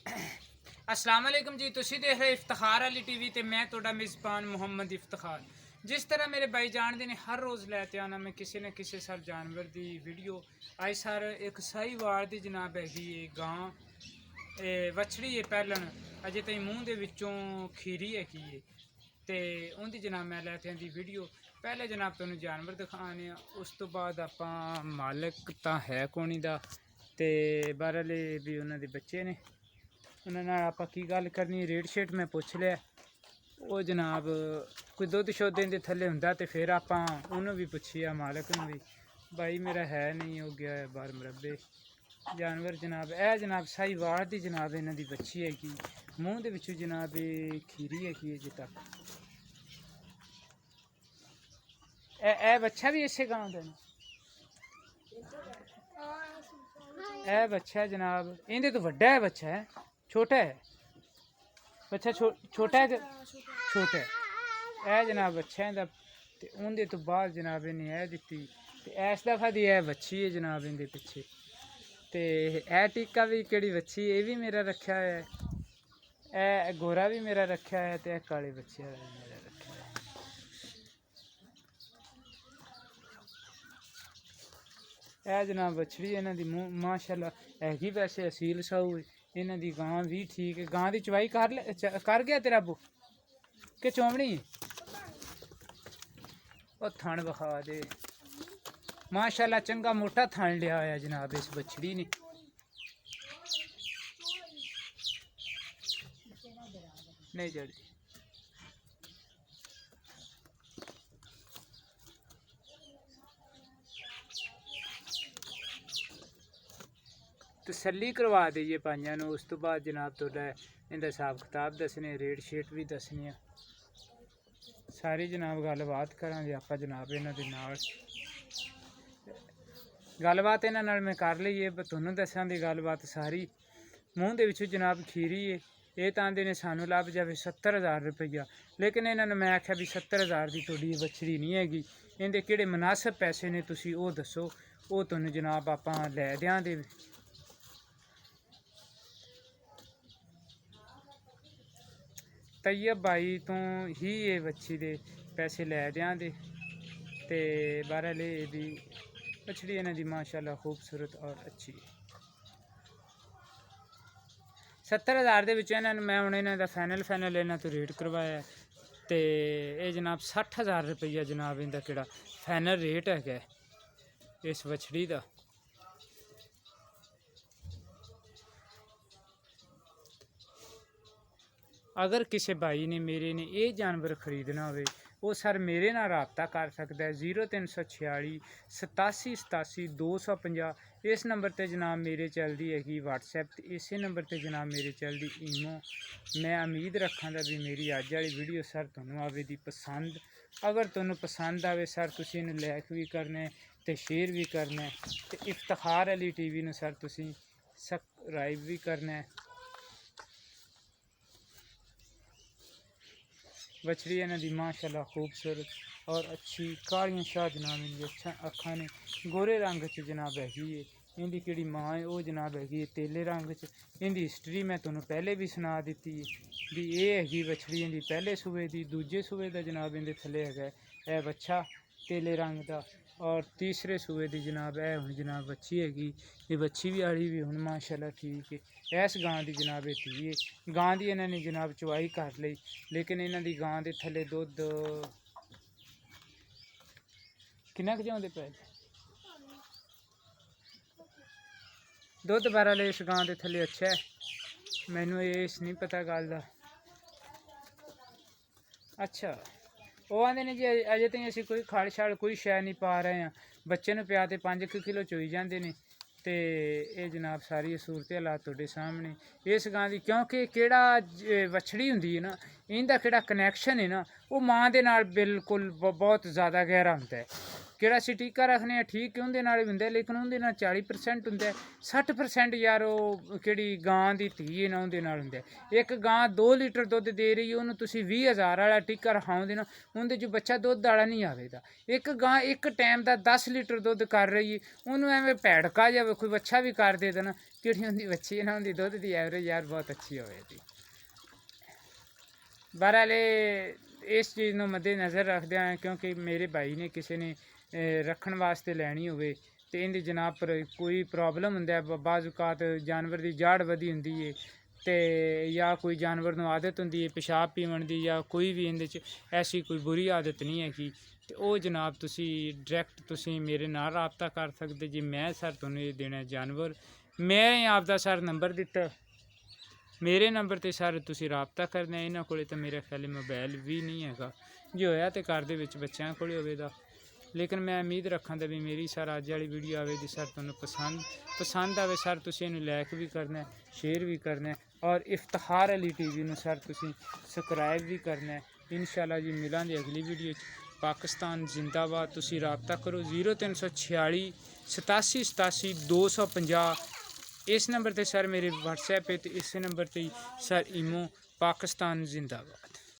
अस्सलाम वालेकुम जी, तुसी देख रहे इफ्तिखार अली टीवी ते मैं तोड़ा मेज़बान मुहम्मद इफ्तिखार। जिस तरह मेरे भाई जानते ने हर रोज़ लैते आना मैं किसी न किसी सर जानवर की वीडियो। अज सर एक साहीवाल की जनाब हैगी गां वछड़ी है पैलन अजे तई मूँह दे विचों खीरी है की ते उनकी जनाब मैं लैते आंदी वीडियो। पहले जनाब तुहानू जानवर दिखाने उस तो बाद आपां मालिक तां है कोनी दा ते बहरहाल भी उन्होंने बच्चे ने उन्होंने आप की गल करनी रेट शेट मैं पुछ लिया वो जनाब कोई दुध शुद्ध इंदे थले हुंदा ते फिर आपां उन्होंने भी पुछिया मालिक ने भी भाई मेरा है नहीं हो गया है 12 मरबे जानवर जनाब ए जनाब साहीवाल दी जनाब इन्हां दी बच्ची है कि मूँह दे विचों जनाब खीरी है कि अजे तक ए बच्चा भी इसे गांव दा ए बच्चा है जनाब इंदे तो वड्डा है बच्चा है छोटा है बच्चा छोटा है छोटा है ए जनाब बच्चा है ते उनके तो बाद जनाब इन्हें ए दिती ते इस दफ़ा दी ए बच्ची है जनाब इनके पिछे ते ए टिक्का भी केड़ी बच्ची ये भी मेरा रखा है ए गोरा भी मेरा रखा है ते काले बच्चे मेरा रखा है। ए जनाब बछड़ी इन्हां दी माशाअल्लाह हैगी वैसे असील साऊ इन्हां दी गां भी ठीक है। गां दी चवाई कर गया तेरा अबू के चौमनी और थन विखा दे माशाअल्लाह चंगा मोटा थन लिया है जनाब इस बछड़ी ने। नहीं जल्दी तसल्ली करवा दईए पाइयां नूं उस तो बाद जनाब तुहाडा इंदा हिसाब किताब दसने रेट शेट भी दसने सारी जनाब गलबात करांगे आपां जनाब इन्हां दे नाल गलबात इन्हां नाल मैं कर लई है तुहानूं दस्सां दी गलबात सारी। मूँह दे विचों जनाब खीरी है ये तो आंदे ने सानू लभ जाए 70,000 रुपया लेकिन इन्होंने मैं आख्या भी 70,000 की थोड़ी बछड़ी नहीं हैगी इनके किहड़े मुनासिब पैसे ने तुसी वो दसो वो तुहानूं जनाब आपां लै देंगे। तैयब भाई तो ही ये बच्ची दे पैसे लै देंगे ते बहरहाल भी बछड़ी इन्हां दी माशाअल्लाह खूबसूरत और अच्छी है। 70,000 दे विचों इन्हां मैं हुण इन्हां दा फाइनल इन्हां तो रेट करवाया ते ये जनाब 60,000 रुपया जनाब इनका किहड़ा फाइनल रेट है इस बछड़ी का। अगर किसी भाई ने मेरे ने ये जानवर खरीदना हो वो सर मेरे नाल रबता कर सकता है 0346 87 87 250 इस नंबर पर जनाब मेरे चलती हैगी व्हाट्सएप इस नंबर पर जनाब मेरे चलती ईमो। मैं उम्मीद रखा भी मेरी अज वाली वीडियो सर तुहानूं आवेगी पसंद। अगर तुहानूं पसंद आवे सर तुसीं इहनूं लाइक भी करना ते शेयर भी करना ते इफ्तिखार अली टीवी नूं सर तुसीं सबसक्राइब भी करना। बछड़ी इन्हां दी माशाअल्लाह खूबसूरत और अच्छी कालियां शाह जनाब इनकी अखा ने गोरे रंग च जनाब हैगी है। इनकी किहड़ी माँ है वो जनाब हैगी तेले रंग च। इनकी हिस्टरी मैं तुहानूं पहले भी सुना दी भी ये हैगी बछड़ी इनकी पहले सूबे की दूजे सूबे का जनाब इनके थले है बच्चा तेले रंग का और तीसरे सूबे की जनाब है हुण जनाब बच्ची हैगी ये बच्ची भी आड़ी भी हुण माशाअल्लाह ठीक है। इस गां की जनाब धी है गां की इन्होंने जनाब चवाई कर ली लेकिन इन्हों की गां के थले दुध किन्ना जाते पे दुध बहरहाल इस गां के थले अच्छा है मैनू इस नहीं पता गल का। अच्छा वो आते ने जी अजे तक असीं कोई खड़ छड़ कोई शै नहीं पा रहे हैं बच्चे नूं पिया तो 5 किलो चोई जाते हैं तो ये जनाब सारी सूरत हालात तुहाडे सामने इस गां की क्योंकि किहड़ा बछड़ी हुंदी है ना इनका किहड़ा कनैक्शन है ना वो माँ के नाल बिल्कुल बहुत ज़्यादा गहरा होंदा है। ਕਿਹੜਾ ਅਸੀਂ ਟੀਕਾ ਰੱਖਨੇ ਆ ਠੀਕ ਉਹਦੇ ਨਾਲ ਹੀ ਹੁੰਦਾ, ਲੇਕਿਨ ਉਹਦੇ ਨਾਲ 40% ਹੁੰਦਾ, 60% ਯਾਰ ਉਹ ਕਿਹੜੀ ਗਾਂ ਦੀ ਧੀ ਹੈ ਨਾ ਉਹਦੇ ਨਾਲ ਹੁੰਦਾ। ਇੱਕ ਗਾਂ 2 ਲੀਟਰ ਦੁੱਧ ਦੇ ਰਹੀ, ਉਹਨੂੰ ਤੁਸੀਂ 20,000 ਵਾਲਾ ਟੀਕਾ ਰਖਾਉਂਦੇ ਨਾ, ਉਹਦੇ 'ਚ ਬੱਚਾ ਦੁੱਧ ਵਾਲਾ ਨਹੀਂ ਆਵੇਗਾ। ਇੱਕ ਗਾਂ ਇੱਕ ਟਾਈਮ ਦਾ 10 ਲੀਟਰ ਦੁੱਧ ਕਰ ਰਹੀ ਹੈ, ਉਹਨੂੰ ਐਵੇਂ ਭੈੜਕਾ ਜਾਵੇ ਕੋਈ ਬੱਚਾ ਵੀ ਕਰ ਦੇ ਦੇਣਾ, ਜਿਹੜੀ ਉਹਦੀ ਬੱਚੀ ਹੈ ਨਾ ਉਹਦੀ ਦੁੱਧ ਦੀ ਐਵਰੇਜ ਯਾਰ ਬਹੁਤ ਅੱਛੀ ਹੋਵੇਗੀ। ਬਹਰਹਾਲ ਇਸ ਚੀਜ਼ ਨੂੰ ਮੱਦੇ ਨਜ਼ਰ ਰੱਖਦਿਆਂ, ਕਿਉਂਕਿ ਮੇਰੇ ਭਾਈ ਨੇ ਕਿਸੇ ਨੇ ਰੱਖਣ ਵਾਸਤੇ ਲੈਣੀ ਹੋਵੇ ਤੇ ਇਹਦੀ ਜਨਾਬ ਪਰ ਕੋਈ ਪ੍ਰੋਬਲਮ ਹੁੰਦਾ, ਬਾਜ਼ ਔਕਾਤ ਜਾਨਵਰ ਦੀ ਜਾੜ ਵਧੀ ਹੁੰਦੀ ਹੈ ਤੇ ਜਾਂ ਕੋਈ ਜਾਨਵਰ ਨੂੰ ਆਦਤ ਹੁੰਦੀ ਹੈ ਪਿਸ਼ਾਬ ਪੀਵਣ ਦੀ, ਜਾਂ ਕੋਈ ਵੀ ਇਹਦੇ 'ਚ ਐਸੀ ਕੋਈ ਬੁਰੀ ਆਦਤ ਨਹੀਂ ਹੈਗੀ, ਤੇ ਉਹ ਜਨਾਬ ਤੁਸੀਂ ਡਾਇਰੈਕਟ ਤੁਸੀਂ ਮੇਰੇ ਨਾਲ ਰਾਬਤਾ ਕਰ ਸਕਦੇ ਜੀ। ਮੈਂ ਸਰ ਤੁਹਾਨੂੰ ਇਹ ਦੇਣਾ ਜਾਨਵਰ, ਮੈਂ ਆਪਦਾ ਸਰ ਨੰਬਰ ਦਿੱਤਾ, ਮੇਰੇ ਨੰਬਰ 'ਤੇ ਸਰ ਤੁਸੀਂ ਰਾਬਤਾ ਕਰਨਾ। ਇਹਨਾਂ ਕੋਲ ਤਾਂ ਮੇਰੇ ਖਿਆਲ ਮੋਬਾਈਲ ਵੀ ਨਹੀਂ ਹੈਗਾ, ਜੇ ਹੋਇਆ ਤਾਂ ਘਰ ਦੇ ਵਿੱਚ ਬੱਚਿਆਂ ਕੋਲ ਹੋਵੇਗਾ। ਲੇਕਿਨ ਮੈਂ ਉਮੀਦ ਰੱਖਾਂ ਵੀ ਮੇਰੀ ਸਰ ਅੱਜ ਵਾਲੀ ਵੀਡੀਓ ਆਵੇ ਜੀ ਸਰ ਤੁਹਾਨੂੰ ਪਸੰਦ ਆਵੇ। ਸਰ ਤੁਸੀਂ ਇਹਨੂੰ ਲਾਇਕ ਵੀ ਕਰਨਾ, ਸ਼ੇਅਰ ਵੀ ਕਰਨਾ, ਔਰ ਇਫਤਿਖਾਰ ਅਲੀ TV ਨੂੰ ਸਰ ਤੁਸੀਂ ਸਬਸਕ੍ਰਾਈਬ ਵੀ ਕਰਨਾ। ਇਨਸ਼ਾਅੱਲਾ ਜੀ ਮਿਲਾਂਗੇ ਅਗਲੀ ਵੀਡੀਓ 'ਚ। ਪਾਕਿਸਤਾਨ ਜ਼ਿੰਦਾਬਾਦ। ਤੁਸੀਂ ਰਾਬਤਾ ਕਰੋ 0346 87 87 250, इस नंबर पर सर मेरे व्हाट्सएप पे, तो इस नंबर पर सर ईमो। पाकिस्तान जिंदाबाद।